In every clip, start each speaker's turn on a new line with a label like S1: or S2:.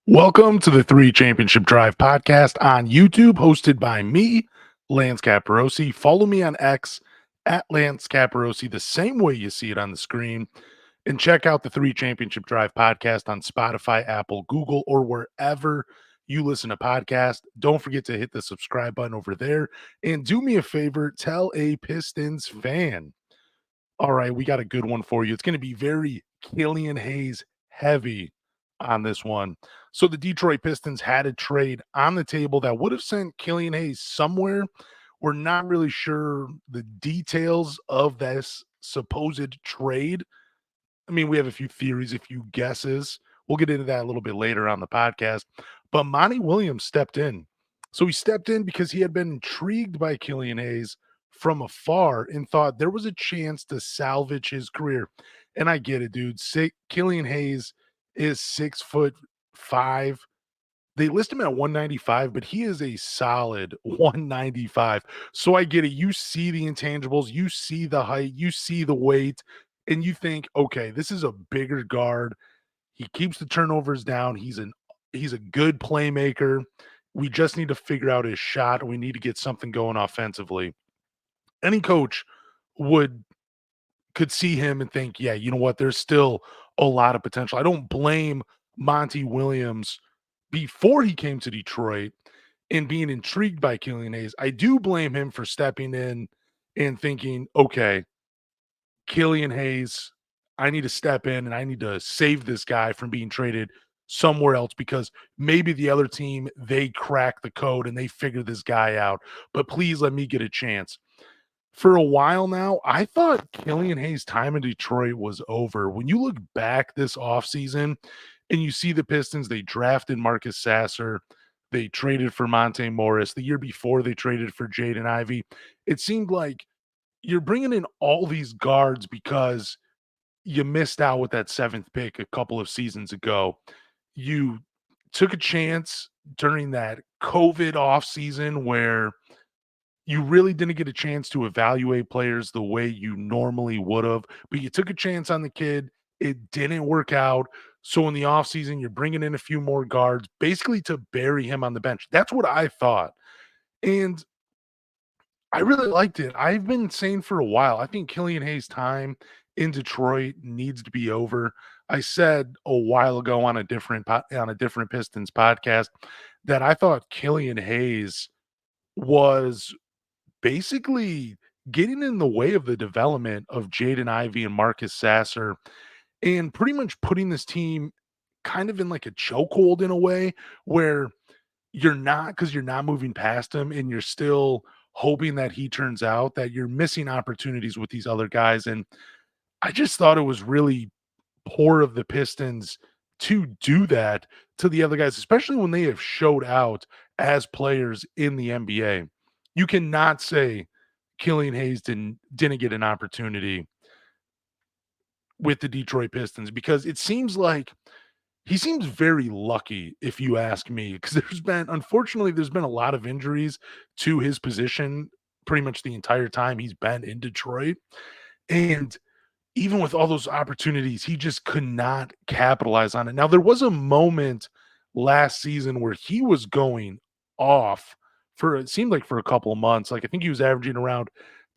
S1: Welcome to the Three Championship Drive podcast on YouTube, hosted by me, Lance Caporossi. Follow me on X at Lance Caporossi, the same way you see it on the screen. And check out the Three Championship Drive podcast on Spotify, Apple, Google, or wherever you listen to podcasts. Don't forget to hit the subscribe button over there. And do me a favor, tell a Pistons fan. All right, we got a good one for you. It's going to be very Killian Hayes heavy on this one. So the Detroit Pistons had a trade on the table that would have sent Killian Hayes somewhere. We're not really sure the details of this supposed trade. I mean, we have a few theories, a few guesses. We'll get into that a little bit later on the podcast. But Monty Williams stepped in. So he stepped in because he had been intrigued by Killian Hayes from afar and thought there was a chance to salvage his career. And I get it, dude. Killian Hayes is 6'5". They list him at 195, but he is a solid 195. So I get it. You see the intangibles, you see the height, you see the weight, and you think, okay, this is a bigger guard. He keeps the turnovers down. He's a good playmaker. We just need to figure out his shot, and we need to get something going offensively. Any coach would could see him and think, yeah, you know what? There's still a lot of potential. I don't blame Monty Williams before he came to Detroit and being intrigued by Killian Hayes. I do blame him for stepping in and thinking, okay, Killian Hayes, I need to step in and I need to save this guy from being traded somewhere else because maybe the other team, they crack the code and they figure this guy out. But please let me get a chance. For a while now, I thought Killian Hayes' time in Detroit was over. When you look back this offseason and you see the Pistons, they drafted Marcus Sasser, they traded for Monte Morris. The year before, they traded for Jaden Ivey. It seemed like you're bringing in all these guards because you missed out with that seventh pick a couple of seasons ago. You took a chance during that COVID offseason where you really didn't get a chance to evaluate players the way you normally would have, but you took a chance on the kid. It didn't work out. So in the offseason, you're bringing in a few more guards, basically to bury him on the bench. That's what I thought. And I really liked it. I've been saying for a while, I think Killian Hayes' time in Detroit needs to be over. I said a while ago on a different Pistons podcast that I thought Killian Hayes was basically getting in the way of the development of Jaden Ivey and Marcus Sasser and pretty much putting this team kind of in like a chokehold in a way where you're not moving past him and you're still hoping that he turns out that you're missing opportunities with these other guys. And I just thought it was really poor of the Pistons to do that to the other guys, especially when they have showed out as players in the NBA. You cannot say Killian Hayes didn't get an opportunity with the Detroit Pistons because it seems like he seems very lucky, if you ask me, because there's been a lot of injuries to his position pretty much the entire time he's been in Detroit. And even with all those opportunities, he just could not capitalize on it. Now, there was a moment last season where he was going off for it seemed like for a couple of months. Like I think he was averaging around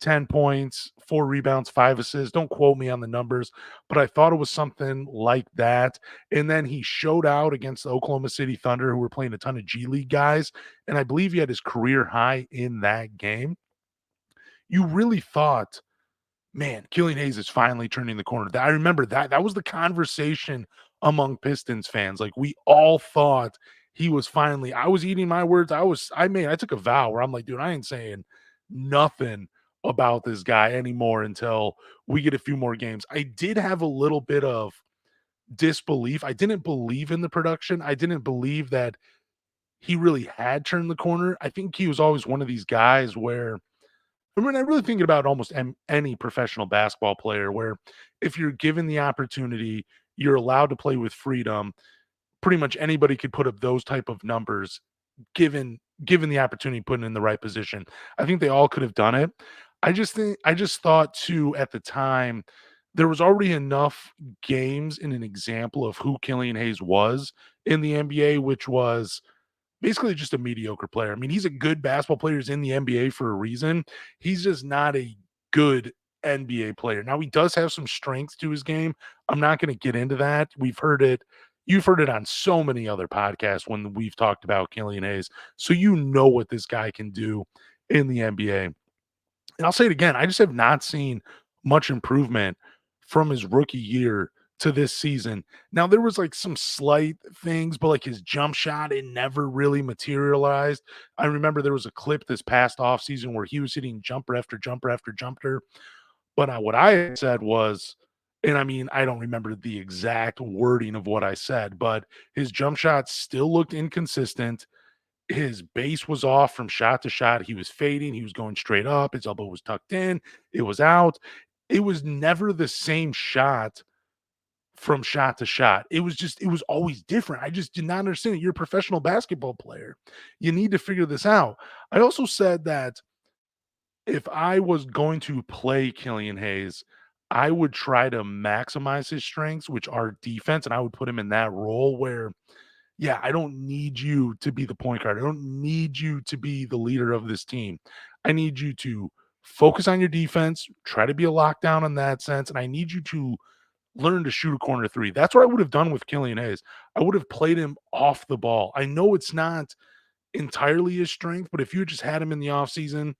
S1: 10 points, 4 rebounds, 5 assists. Don't quote me on the numbers, but I thought it was something like that. And then he showed out against the Oklahoma City Thunder, who were playing a ton of G League guys. And I believe he had his career high in that game. You really thought, man, Killian Hayes is finally turning the corner. I remember that was the conversation among Pistons fans. Like we all thought he was finally. I was eating my words. I took a vow where I'm like, dude, I ain't saying nothing about this guy anymore until we get a few more games. I did have a little bit of disbelief. I didn't believe in the production. I didn't believe that he really had turned the corner. I think he was always one of these guys where I mean, I really think about almost any professional basketball player where if you're given the opportunity, you're allowed to play with freedom. Pretty much anybody could put up those type of numbers given the opportunity, put in the right position. I think they all could have done it. I just thought too at the time there was already enough games in an example of who Killian Hayes was in the NBA, which was basically just a mediocre player. I mean, he's a good basketball player. He's in the NBA for a reason. He's just not a good NBA player. Now, he does have some strength to his game. I'm not going to get into that. We've heard it. You've heard it on so many other podcasts when we've talked about Killian Hayes. So you know what this guy can do in the NBA. And I'll say it again, I just have not seen much improvement from his rookie year to this season. Now there was like some slight things, but like his jump shot, it never really materialized. I remember there was a clip this past offseason where he was hitting jumper after jumper after jumper. But what I had said was, and I mean, I don't remember the exact wording of what I said, but his jump shot still looked inconsistent. His base was off from shot to shot. He was fading. He was going straight up. His elbow was tucked in. It was out. It was never the same shot from shot to shot. It was always different. I just did not understand it. You're a professional basketball player. You need to figure this out. I also said that if I was going to play Killian Hayes, I would try to maximize his strengths, which are defense, and I would put him in that role where yeah, I don't need you to be the point guard. I don't need you to be the leader of this team. I need you to focus on your defense, try to be a lockdown in that sense, and I need you to learn to shoot a corner three. That's what I would have done with Killian Hayes. I would have played him off the ball. I know it's not entirely his strength, but if you just had him in the offseason,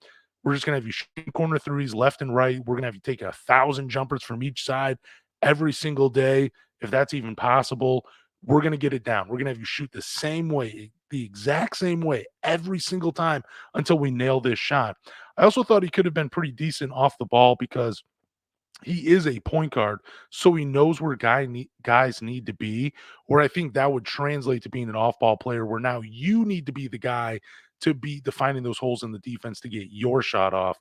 S1: we're just gonna have you shooting corner threes left and right. We're gonna have you take 1,000 jumpers from each side every single day, if that's even possible. We're gonna get it down. We're gonna have you shoot the same way, the exact same way every single time until we nail this shot. I also thought he could have been pretty decent off the ball because he is a point guard, so he knows where guys need to be. Where I think that would translate to being an off-ball player, where now you need to be the guy to be defining those holes in the defense to get your shot off.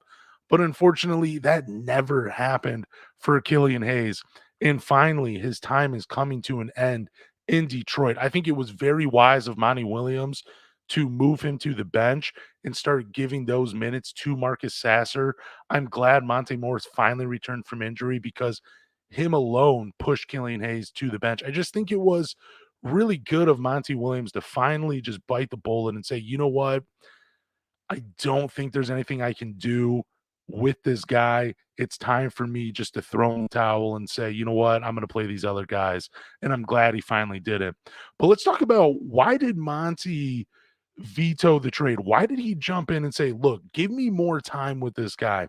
S1: But unfortunately, that never happened for Killian Hayes. And finally, his time is coming to an end in Detroit. I think it was very wise of Monty Williams to move him to the bench and start giving those minutes to Marcus Sasser. I'm glad Monte Morris finally returned from injury because him alone pushed Killian Hayes to the bench. I just think it was really good of Monty Williams to finally just bite the bullet and say, you know what? I don't think there's anything I can do with this guy. It's time for me just to throw in the towel and say, you know what? I'm going to play these other guys. And I'm glad he finally did it. But let's talk about why did Monty veto the trade? Why did he jump in and say, look, give me more time with this guy?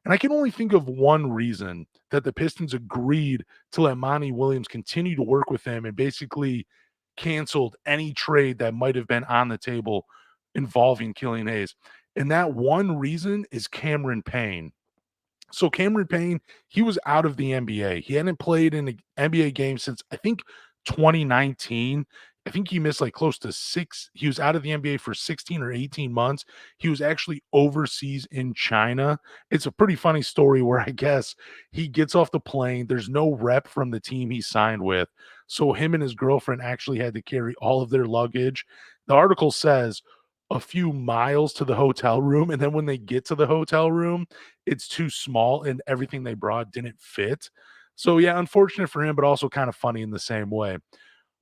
S1: And I can only think of one reason that the Pistons agreed to let Monty Williams continue to work with him and basically canceled any trade that might have been on the table involving Killian Hayes. And that one reason is Cameron Payne. So Cameron Payne, he was out of the NBA. He hadn't played in an NBA game since I think 2019. I think he missed like close to he was out of the NBA for 16 or 18 months. He was actually overseas in China. It's a pretty funny story where I guess he gets off the plane. There's no rep from the team he signed with. So him and his girlfriend actually had to carry all of their luggage. The article says a few miles to the hotel room. And then when they get to the hotel room, it's too small and everything they brought didn't fit. So yeah, unfortunate for him, but also kind of funny in the same way.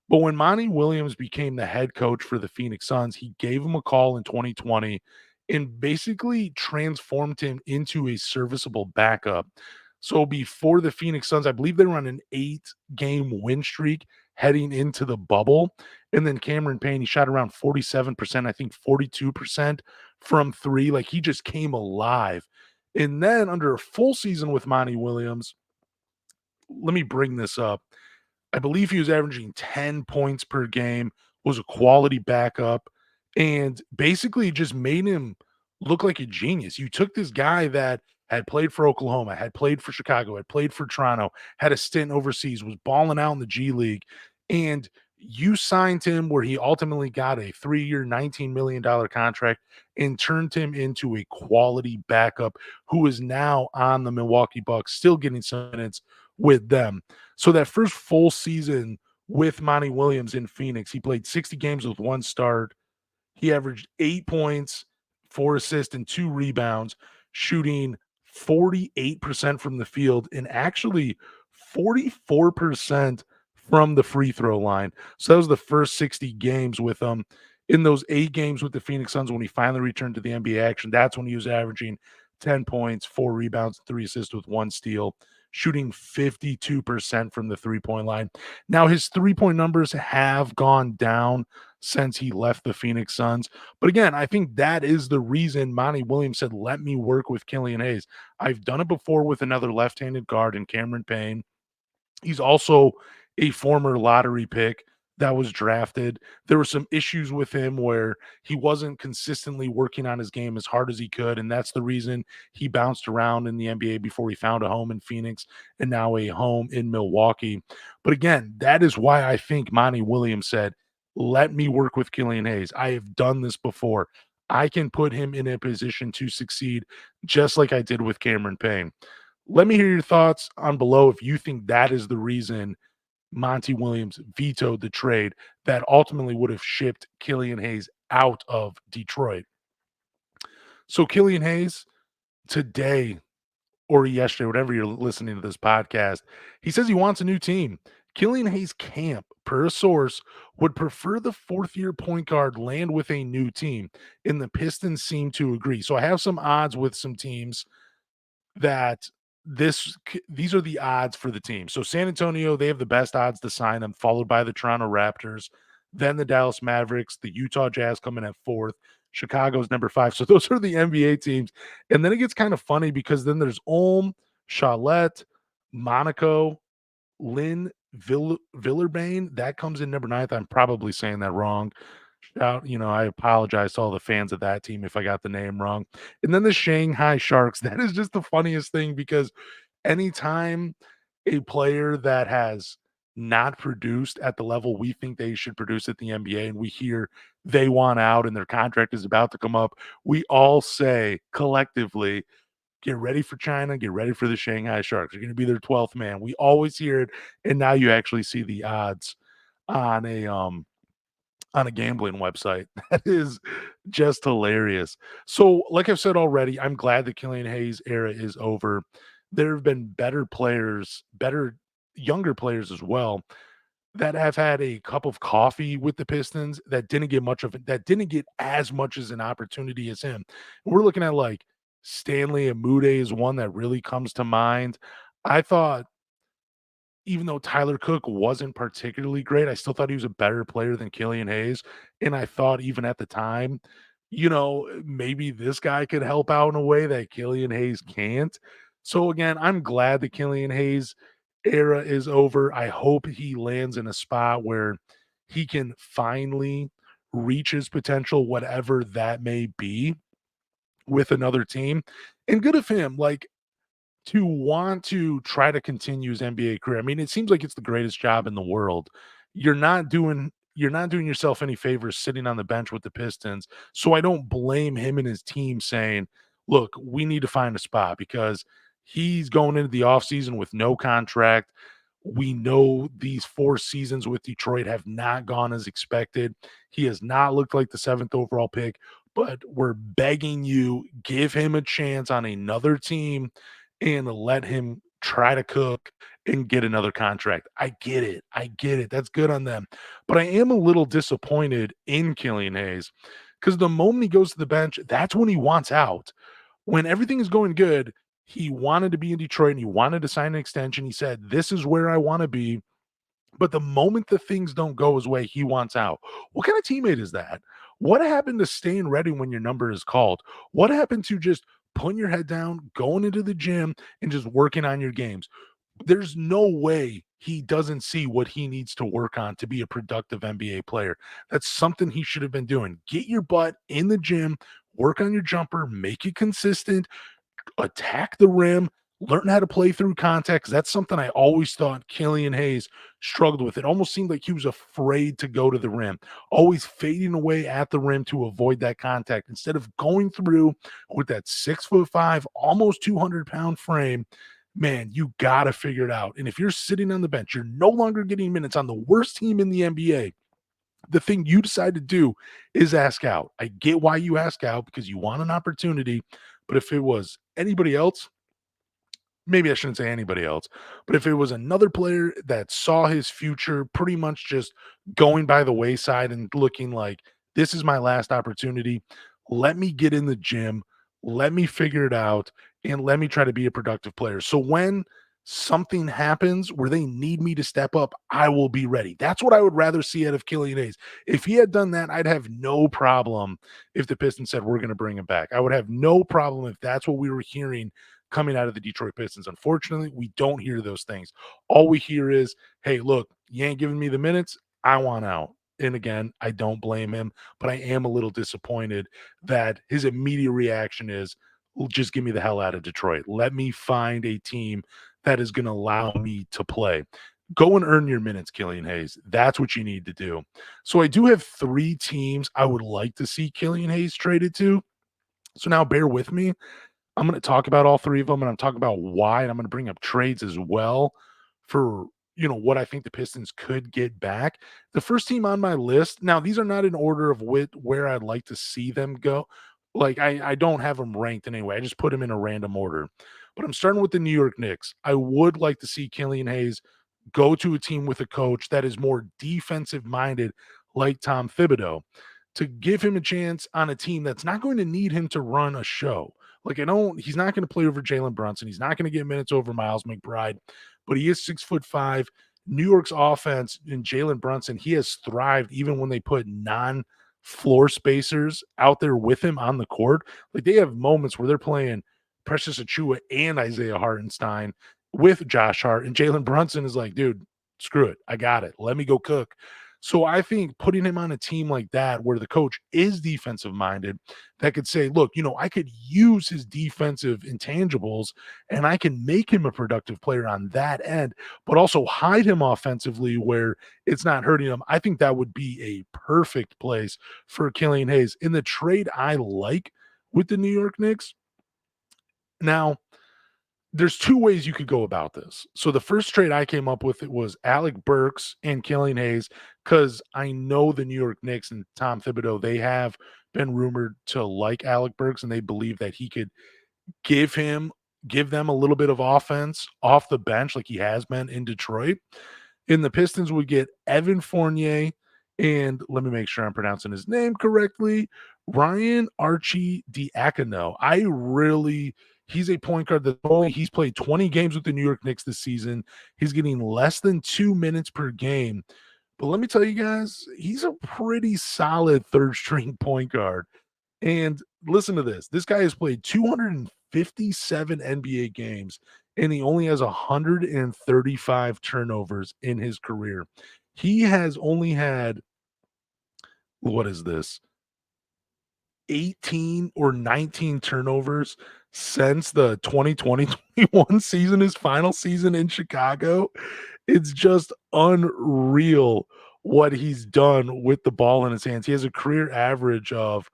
S1: But when Monty Williams became the head coach for the Phoenix Suns, he gave him a call in 2020 and basically transformed him into a serviceable backup. So before the Phoenix Suns, I believe they were on an 8-game win streak heading into the bubble. And then Cameron Payne, he shot around 47%, I think 42% from three. Like he just came alive. And then under a full season with Monty Williams, let me bring this up. I believe he was averaging 10 points per game, was a quality backup, and basically just made him look like a genius. You took this guy that had played for Oklahoma, had played for Chicago, had played for Toronto, had a stint overseas, was balling out in the G League, and you signed him where he ultimately got a 3-year, $19 million contract and turned him into a quality backup who is now on the Milwaukee Bucks, still getting some minutes with them. So that first full season with Monty Williams in Phoenix, he played 60 games with one start. He averaged 8 points, 4 assists, and 2 rebounds, shooting 48% from the field and actually 44% from the free throw line. So that was the first 60 games with him. In those 8 games with the Phoenix Suns, when he finally returned to the NBA action, that's when he was averaging 10 points, 4 rebounds, 3 assists with 1 steal, shooting 52% from the three-point line. Now his three-point numbers have gone down since he left the Phoenix Suns. But again, I think that is the reason Monty Williams said, let me work with Killian Hayes. I've done it before with another left-handed guard in Cameron Payne. He's also a former lottery pick that was drafted. There were some issues with him where he wasn't consistently working on his game as hard as he could, and that's the reason he bounced around in the NBA before he found a home in Phoenix and now a home in Milwaukee. But again, that is why I think Monty Williams said, "Let me work with Killian Hayes. I have done this before. I can put him in a position to succeed just like I did with Cameron Payne." Let me hear your thoughts on below if you think that is the reason Monty Williams vetoed the trade that ultimately would have shipped Killian Hayes out of Detroit. So Killian Hayes today or yesterday, whatever you're listening to this podcast, he says he wants a new team. Killian Hayes camp, per a source, would prefer the fourth-year point guard land with a new team, and the Pistons seem to agree. So I have some odds with some teams that these are the odds for the team. So San Antonio, they have the best odds to sign him, followed by the Toronto Raptors, then the Dallas Mavericks, the Utah Jazz coming at fourth, Chicago's number 5. So those are the NBA teams. And then it gets kind of funny because then there's Ulm, Charlotte, Monaco, Lynn Villeurbanne, that comes in number 9th. I'm probably saying that wrong. I apologize to all the fans of that team if I got the name wrong. And then the Shanghai Sharks, that is just the funniest thing because anytime a player that has not produced at the level we think they should produce at the NBA and we hear they want out and their contract is about to come up, we all say collectively, get ready for China, get ready for the Shanghai Sharks. You're going to be their 12th man. We always hear it, and now you actually see the odds on a gambling website. That is just hilarious. So, like I've said already, I'm glad the Killian Hayes era is over. There have been better players, better younger players as well that have had a cup of coffee with the Pistons that didn't get much of it, that didn't get as much as an opportunity as him. We're looking at like Stanley Amude is one that really comes to mind. I thought even though Tyler Cook wasn't particularly great, I still thought he was a better player than Killian Hayes. And I thought even at the time, maybe this guy could help out in a way that Killian Hayes can't. So again, I'm glad the Killian Hayes era is over. I hope he lands in a spot where he can finally reach his potential, whatever that may be, with another team. And good of him. Like, to want to try to continue his NBA career. I mean, it seems like it's the greatest job in the world. You're not doing yourself any favors sitting on the bench with the Pistons. So I don't blame him and his team saying, "Look, we need to find a spot," because he's going into the offseason with no contract. We know these 4 seasons with Detroit have not gone as expected. He has not looked like the 7th overall pick, but we're begging you, give him a chance on another team and let him try to cook and get another contract. I get it. I get it. That's good on them. But I am a little disappointed in Killian Hayes because the moment he goes to the bench, that's when he wants out. When everything is going good, he wanted to be in Detroit and he wanted to sign an extension. He said, "This is where I want to be." But the moment the things don't go his way, he wants out. What kind of teammate is that? What happened to staying ready when your number is called? What happened to just putting your head down, going into the gym, and just working on your games? There's no way he doesn't see what he needs to work on to be a productive NBA player. That's something he should have been doing. Get your butt in the gym, work on your jumper, make it consistent, attack the rim, learn how to play through context. That's something I always thought Killian Hayes struggled with. It almost seemed like he was afraid to go to the rim, always fading away at the rim to avoid that contact instead of going through with that 6'5", almost 200-pound frame. Man, you got to figure it out. And if you're sitting on the bench, you're no longer getting minutes on the worst team in the NBA. The thing you decide to do is ask out. I get why you ask out because you want an opportunity. But if it was anybody else, maybe I shouldn't say anybody else, but if it was another player that saw his future pretty much just going by the wayside and looking like this is my last opportunity, let me get in the gym, let me figure it out, and let me try to be a productive player. So when something happens where they need me to step up, I will be ready. That's what I would rather see out of Killian Hayes. If he had done that, I'd have no problem if the Pistons said we're going to bring him back. I would have no problem if that's what we were hearing coming out of the Detroit Pistons. Unfortunately, we don't hear those things. All we hear is, hey, look, you ain't giving me the minutes. I want out. And again, I don't blame him, but I am a little disappointed that his immediate reaction is, well, just give me the hell out of Detroit. Let me find a team that is going to allow me to play. Go and earn your minutes, Killian Hayes. That's what you need to do. So I do have 3 teams I would like to see Killian Hayes traded to. So now bear with me. I'm going to talk about all 3 of them, and I'm talking about why, and I'm going to bring up trades as well for, what I think the Pistons could get back. The first team on my list, now these are not in order of where I'd like to see them go. Like I don't have them ranked anyway. I just put them in a random order. But I'm starting with the New York Knicks. I would like to see Killian Hayes go to a team with a coach that is more defensive minded, like Tom Thibodeau, to give him a chance on a team that's not going to need him to run a show. Like he's not going to play over Jalen Brunson. He's not going to get minutes over Miles McBride, but he is 6'5". New York's offense and Jalen Brunson, he has thrived even when they put non-floor spacers out there with him on the court. Like they have moments where they're playing Precious Achua and Isaiah Hartenstein with Josh Hart, and Jalen Brunson is like, dude, screw it. I got it. Let me go cook. So I think putting him on a team like that where the coach is defensive minded, that could say, look, I could use his defensive intangibles and I can make him a productive player on that end, but also hide him offensively where it's not hurting him. I think that would be a perfect place for Killian Hayes. In the trade I like with the New York Knicks, now there's 2 ways you could go about this. So the first trade I came up with, it was Alec Burks and Killian Hayes, because I know the New York Knicks and Tom Thibodeau, they have been rumored to like Alec Burks, and they believe that he could give him give them a little bit of offense off the bench like he has been in Detroit. And the Pistons would get Evan Fournier and, let me make sure I'm pronouncing his name correctly, Ryan Archie Diacono. He's a point guard he's played 20 games with the New York Knicks this season. He's getting less than 2 minutes per game. But let me tell you guys, he's a pretty solid third string point guard. And listen to this. This guy has played 257 NBA games, and he only has 135 turnovers in his career. He has only had, what is this, 18 or 19 turnovers since the 2020-21 season, his final season in Chicago. It's just unreal what he's done with the ball in his hands. He has a career average of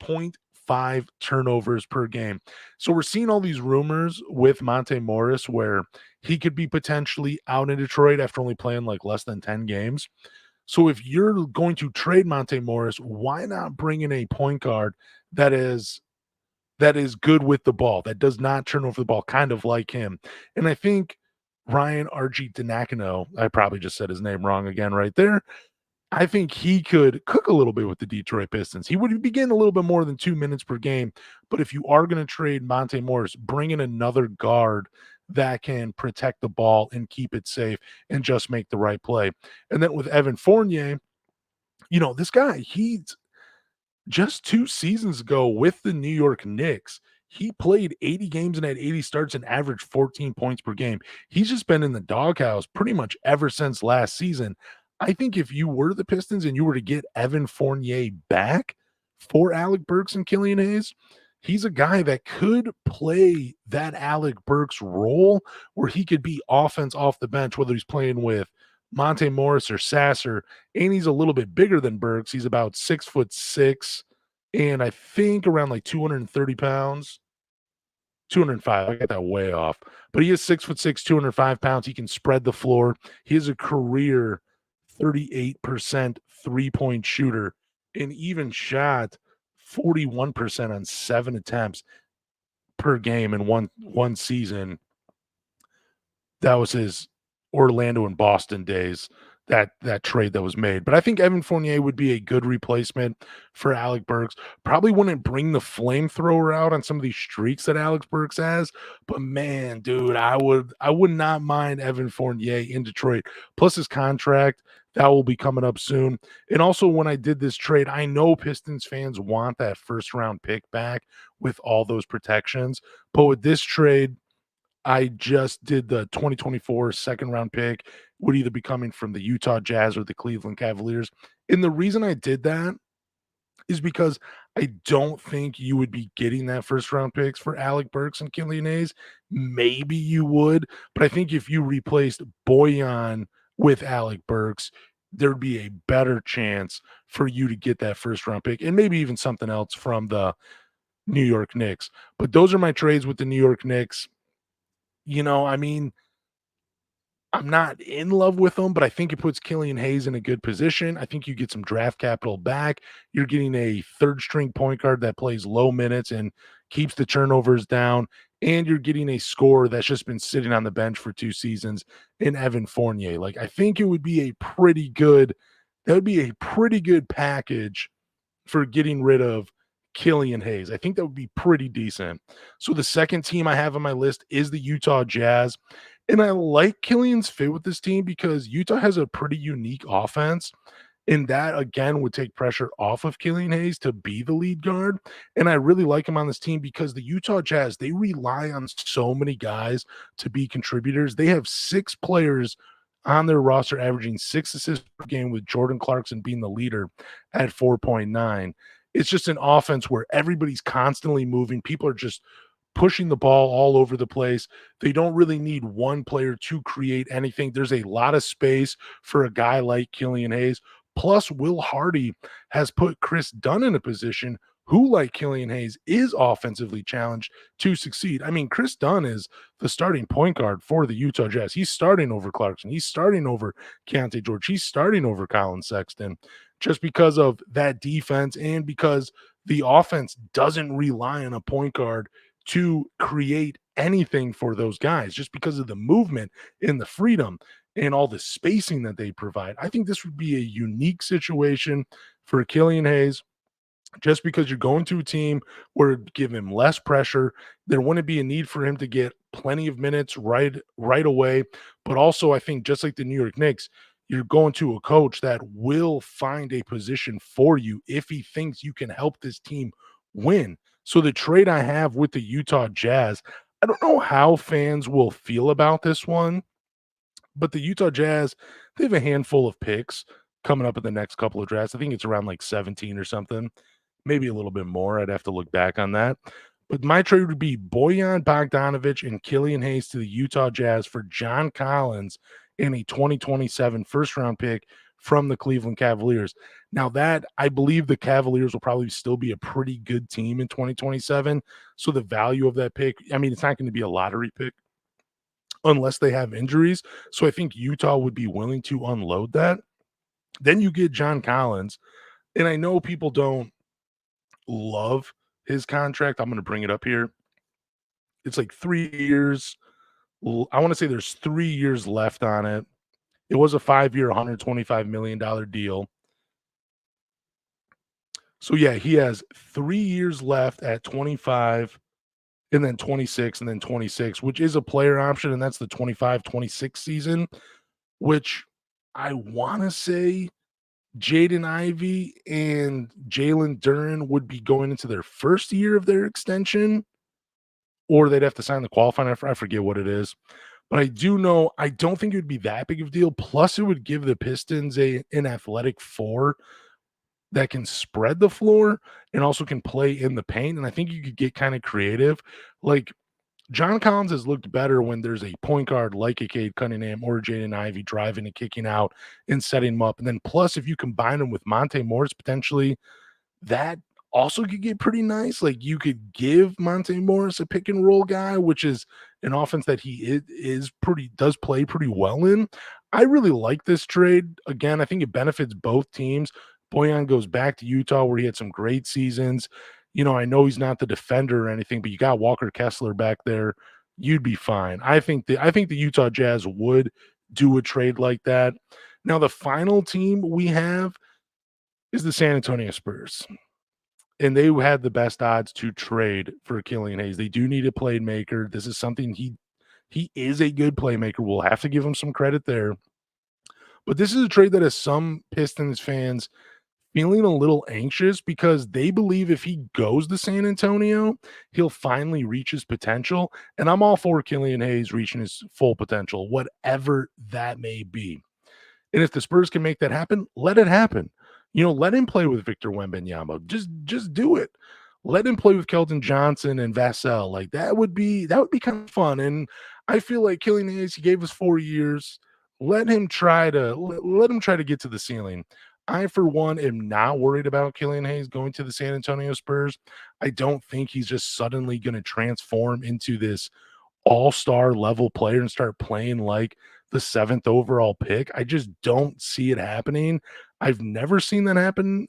S1: 0.5 turnovers per game. So we're seeing all these rumors with Monte Morris where he could be potentially out in Detroit after only playing like less than 10 games. So if you're going to trade Monte Morris, why not bring in a point guard that is good with the ball, that does not turn over the ball, kind of like him? And I think Ryan RG Dinakino, I probably just said his name wrong again right there. I think he could cook a little bit with the Detroit Pistons. He would be getting a little bit more than 2 minutes per game. But if you are going to trade Monte Morris, bring in another guard that can protect the ball and keep it safe and just make the right play. And then with Evan Fournier, this guy, he's just 2 seasons ago with the New York Knicks, he played 80 games and had 80 starts and averaged 14 points per game. He's just been in the doghouse pretty much ever since last season. I think if you were the Pistons and you were to get Evan Fournier back for Alec Burks and Killian Hayes, he's a guy that could play that Alec Burks role where he could be offense off the bench, whether he's playing with Monte Morris or Sasser. And he's a little bit bigger than Burks. He's about 6'6", and I think around like 230 pounds. 205. I got that way off. But he is 6'6", 205 pounds. He can spread the floor. He is a career 38% three-point shooter and even shot 41% on 7 attempts per game in one season That was his Orlando and Boston days, that trade that was made. But I think Evan Fournier would be a good replacement for Alec Burks. Probably wouldn't bring the flamethrower out on some of these streaks that Alex Burks has, but man, dude, I would not mind Evan Fournier in Detroit. Plus his contract that will be coming up soon. And also when I did this trade, I know Pistons fans want that first round pick back with all those protections. But with this trade, I just did the 2024 second round pick, would either be coming from the Utah Jazz or the Cleveland Cavaliers. And the reason I did that is because I don't think you would be getting that first round picks for Alec Burks and Killian Hayes. Maybe you would, but I think if you replaced Boyan with Alec Burks, there'd be a better chance for you to get that first round pick and maybe even something else from the New York Knicks. But those are my trades with the New York Knicks. I mean, I'm not in love with them, but I think it puts Killian Hayes in a good position. I think you get some draft capital back. You're getting a third string point guard that plays low minutes and keeps the turnovers down. And you're getting a scorer that's just been sitting on the bench for 2 seasons in Evan Fournier. Like, I think it would be that would be a pretty good package for getting rid of Killian Hayes. I think that would be pretty decent. So the second team I have on my list is the Utah Jazz. And I like Killian's fit with this team because Utah has a pretty unique offense. And that again would take pressure off of Killian Hayes to be the lead guard. And I really like him on this team because the Utah Jazz, they rely on so many guys to be contributors. They have 6 players on their roster averaging 6 assists per game, with Jordan Clarkson being the leader at 4.9. It's just an offense where everybody's constantly moving. People are just pushing the ball all over the place. They don't really need one player to create anything. There's a lot of space for a guy like Killian Hayes. Plus, Will Hardy has put Chris Dunn in a position who, like Killian Hayes, is offensively challenged to succeed. I mean, Chris Dunn is the starting point guard for the Utah Jazz. He's starting over Clarkson. He's starting over Keontae George. He's starting over Colin Sexton just because of that defense and because the offense doesn't rely on a point guard to create anything for those guys just because of the movement and the freedom and all the spacing that they provide. I think this would be a unique situation for Killian Hayes just because you're going to a team where it'd give him less pressure. There wouldn't be a need for him to get plenty of minutes right away. But also, I think just like the New York Knicks, you're going to a coach that will find a position for you if he thinks you can help this team win. So the trade I have with the Utah Jazz, I don't know how fans will feel about this one, but the Utah Jazz, they have a handful of picks coming up in the next couple of drafts. I think it's around like 17 or something, maybe a little bit more. I'd have to look back on that. But my trade would be Boyan Bogdanovic and Killian Hayes to the Utah Jazz for John Collins and a 2027 first round pick from the Cleveland Cavaliers. Now, that I believe the Cavaliers will probably still be a pretty good team in 2027. So the value of that pick, I mean, it's not going to be a lottery pick unless they have injuries. So I think Utah would be willing to unload that. Then you get John Collins. And I know people don't love his contract. I'm going to bring it up here. It's like 3 years. I want to say there's 3 years left on it. It was a 5-year, $125 million deal. So, yeah, he has 3 years left at 25 and then 26 and then 26, which is a player option. And that's the 25-26 season, which I want to say Jaden Ivey and Jalen Duren would be going into their first year of their extension, or they'd have to sign the qualifying. I forget what it is. But I do know I don't think it would be that big of a deal. Plus, it would give the Pistons an athletic four that can spread the floor and also can play in the paint. And I think you could get kind of creative. Like, John Collins has looked better when there's a point guard like a Cade Cunningham or Jaden Ivey driving and kicking out and setting him up. And then plus, if you combine him with Monte Morris, potentially that also could get pretty nice. Like, you could give Monte Morris a pick and roll guy, which is an offense that he does play pretty well in. I really like this trade. Again, I think it benefits both teams. Boyan goes back to Utah where he had some great seasons. I know he's not the defender or anything, but you got Walker Kessler back there, you'd be fine. I think the Utah Jazz would do a trade like that. Now, the final team we have is the San Antonio Spurs, and they had the best odds to trade for Killian Hayes. They do need a playmaker. This is something he is a good playmaker. We'll have to give him some credit there. But this is a trade that has some Pistons fans feeling a little anxious because they believe if he goes to San Antonio, he'll finally reach his potential. And I'm all for Killian Hayes reaching his full potential, whatever that may be. And if the Spurs can make that happen, let it happen. Let him play with Victor Wembanyama. Just do it. Let him play with Kelton Johnson and Vassell. Like that would be kind of fun. And I feel like Killian Hayes, he gave us 4 years. Let him try to get to the ceiling. I, for one, am not worried about Killian Hayes going to the San Antonio Spurs. I don't think he's just suddenly going to transform into this all-star level player and start playing like the 7th overall pick. I just don't see it happening. I've never seen that happen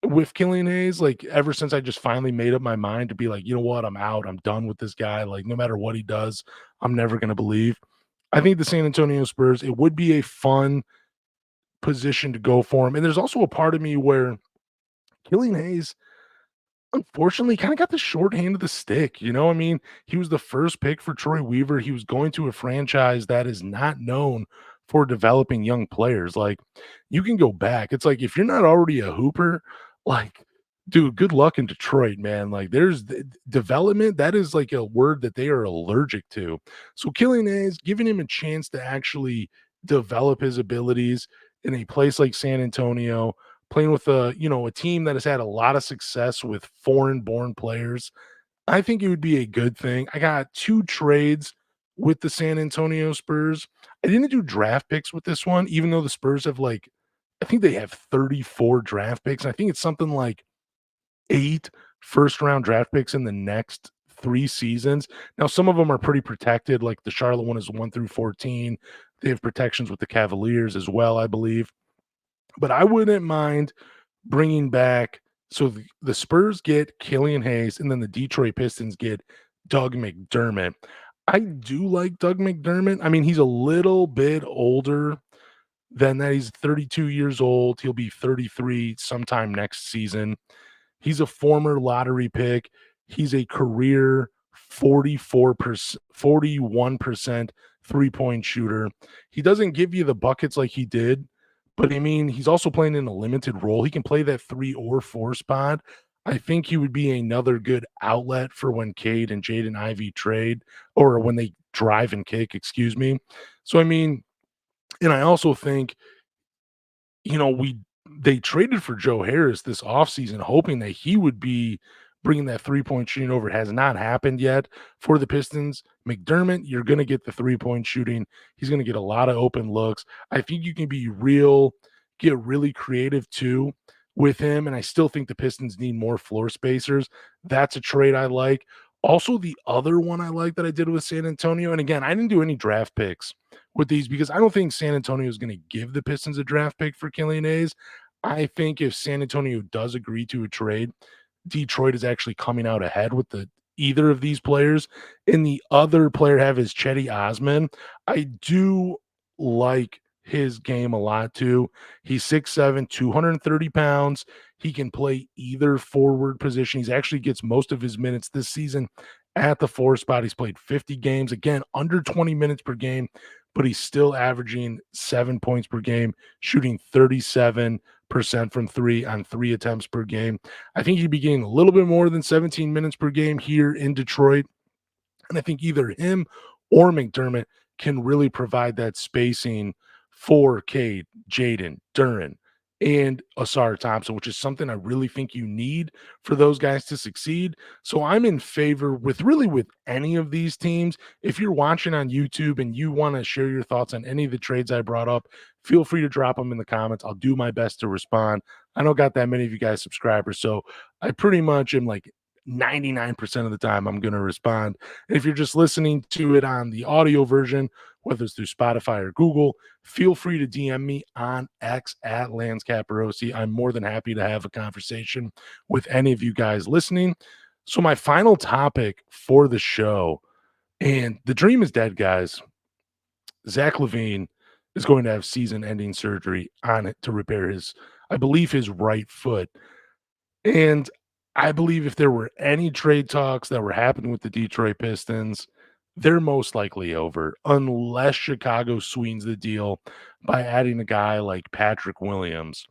S1: with Killian Hayes, like, ever since I just finally made up my mind to be like, "You know what? I'm out. I'm done with this guy. Like, no matter what he does, I'm never gonna believe." I think the San Antonio Spurs, it would be a fun position to go for him, and there's also a part of me where Killian Hayes unfortunately kind of got the short hand of the stick. I mean, he was the first pick for Troy Weaver. He was going to a franchise that is not known for developing young players. Like, you can go back. It's like if you're not already a hooper, like, dude, good luck in Detroit, man. Like, there's development. That is like a word that they are allergic to. So Killian Hayes, giving him a chance to actually develop his abilities in a place like San Antonio, playing with a team that has had a lot of success with foreign born players. I think it would be a good thing. I got 2 trades with the San Antonio Spurs. I didn't do draft picks with this one, even though the Spurs have, like, I think they have 34 draft picks. I think it's something like 8 first round draft picks in the next 3 seasons. Now, some of them are pretty protected, like the Charlotte one is 1 through 14. They have protections with the Cavaliers as well, I believe. But I wouldn't mind bringing back, so the Spurs get Killian Hayes, and then the Detroit Pistons get Doug McDermott. I do like Doug McDermott. I mean, he's a little bit older than that. He's 32 years old. He'll be 33 sometime next season. He's a former lottery pick. He's a career 44%, 41% three-point shooter. He doesn't give you the buckets like he did, but I mean, he's also playing in a limited role. He can play that 3 or 4 spot. I think he would be another good outlet for when Cade and Jaden Ivey trade, or when they drive and kick, excuse me. So, I mean, and I also think, we they traded for Joe Harris this offseason, hoping that he would be bringing that three-point shooting over. It has not happened yet for the Pistons. McDermott, you're going to get the three-point shooting. He's going to get a lot of open looks. I think you can get really creative too with him, and I still think the Pistons need more floor spacers. That's a trade I like. Also, the other one I like that I did with San Antonio, and again, I didn't do any draft picks with these because I don't think San Antonio is going to give the Pistons a draft pick for Killian Hayes. I think if San Antonio does agree to a trade, Detroit is actually coming out ahead with either of these players. And the other player I have is Chetty Osman. I do like his game a lot too. He's 6'7", 230 pounds. He can play either forward position. He's actually gets most of his minutes this season at the 4 spot. He's played 50 games, again, under 20 minutes per game, but he's still averaging 7 points per game, shooting 37% from 3 on 3 attempts per game. I think he'd be getting a little bit more than 17 minutes per game here in Detroit. And I think either him or McDermott can really provide that spacing for Cade, Jaden, Duran, and Asar Thompson, which is something I really think you need for those guys to succeed. So I'm in favor with any of these teams. If you're watching on YouTube and you want to share your thoughts on any of the trades I brought up, feel free to drop them in the comments. I'll do my best to respond. I don't got that many of you guys subscribers, so I pretty much am like 99% of the time I'm going to respond. And if you're just listening to it on the audio version, whether it's through Spotify or Google, feel free to DM me on X at Lance Caporossi. I'm more than happy to have a conversation with any of you guys listening. So my final topic for the show And the dream is dead, guys. Zach LaVine is going to have season-ending surgery on it to repair his, I believe, his right foot. And I believe if there were any trade talks that were happening with the Detroit Pistons, they're most likely over unless Chicago sweetens the deal by adding a guy like Patrick Williams.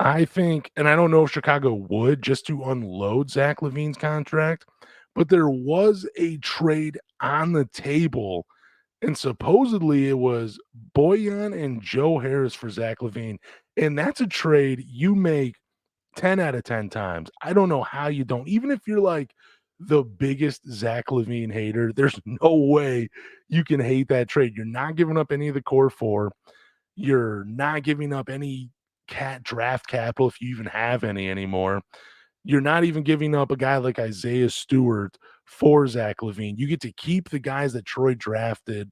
S1: I think, and I don't know if Chicago would just to unload Zach LaVine's contract, but there was a trade on the table, and supposedly it was Boyan and Joe Harris for Zach LaVine. And that's a trade you make 10 out of 10 times. I don't know how you don't. Even if you're like the biggest Zach LaVine hater, there's no way you can hate that trade. You're not giving up any of the core four. You're not giving up any cat draft capital if you even have any anymore. You're not even giving up a guy like Isaiah Stewart for Zach LaVine. You get to keep the guys that Troy drafted,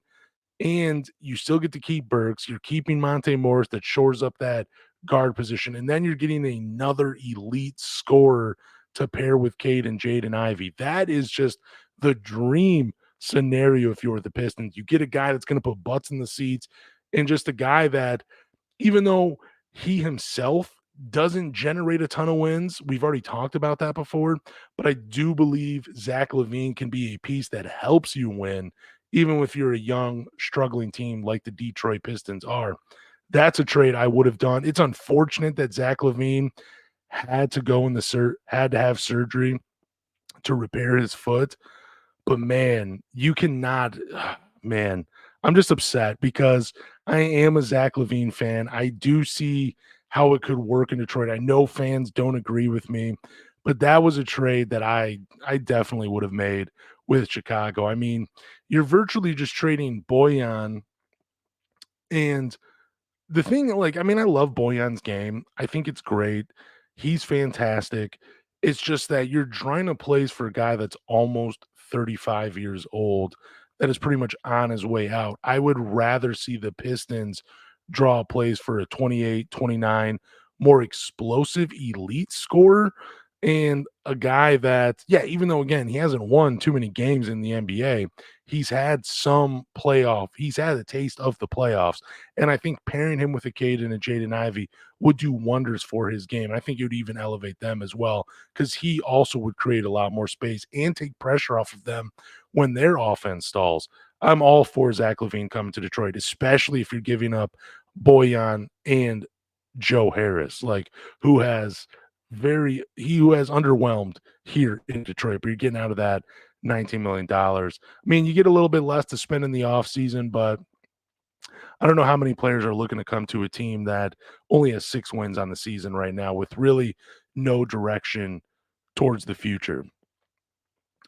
S1: and you still get to keep Burks. You're keeping Monte Morris that shores up that guard position, and then you're getting another elite scorer to pair with Cade and Jaden Ivey. That is just the dream scenario if you're the Pistons. You get a guy that's going to put butts in the seats, and just a guy that, even though he himself doesn't generate a ton of wins, we've already talked about that before, but I do believe Zach LaVine can be a piece that helps you win, even if you're a young, struggling team like the Detroit Pistons are. That's a trade I would have done. It's unfortunate that Zach LaVine had to go in the had to have surgery to repair his foot, but man, you cannot, man, I'm just upset because I am a Zach LaVine fan. I do see how it could work in Detroit. I know fans don't agree with me, but that was a trade that I definitely would have made with Chicago. I mean, you're virtually just trading Boyan, and the thing, like, I mean, I love Boyan's game. I think it's great. He's fantastic. It's just that you're trying to place for a guy that's almost 35 years old, that is pretty much on his way out. I would rather see the Pistons draw plays for a 28, 29, more explosive elite scorer, and a guy that, yeah, even though again he hasn't won too many games in the NBA, he's had a taste of the playoffs. And I think pairing him with a Caden and a Jaden Ivey would do wonders for his game. I think it would even elevate them as well, because he also would create a lot more space and take pressure off of them when their offense stalls. I'm all for Zach LaVine coming to Detroit, especially if you're giving up Boyan and Joe Harris, like, who has who has underwhelmed here in Detroit, but you're getting out of that $19 million. I mean, you get a little bit less to spend in the offseason, but I don't know how many players are looking to come to a team that only has 6 wins on the season right now with really no direction towards the future.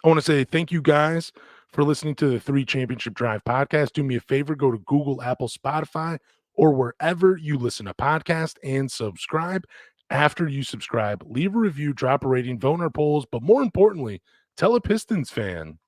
S1: I want to say thank you guys for listening to the 3 Championship Drive podcast. Do me a favor, go to Google, Apple, Spotify, or wherever you listen to podcasts and subscribe. After you subscribe, leave a review, drop a rating, vote in our polls, but more importantly, tell a Pistons fan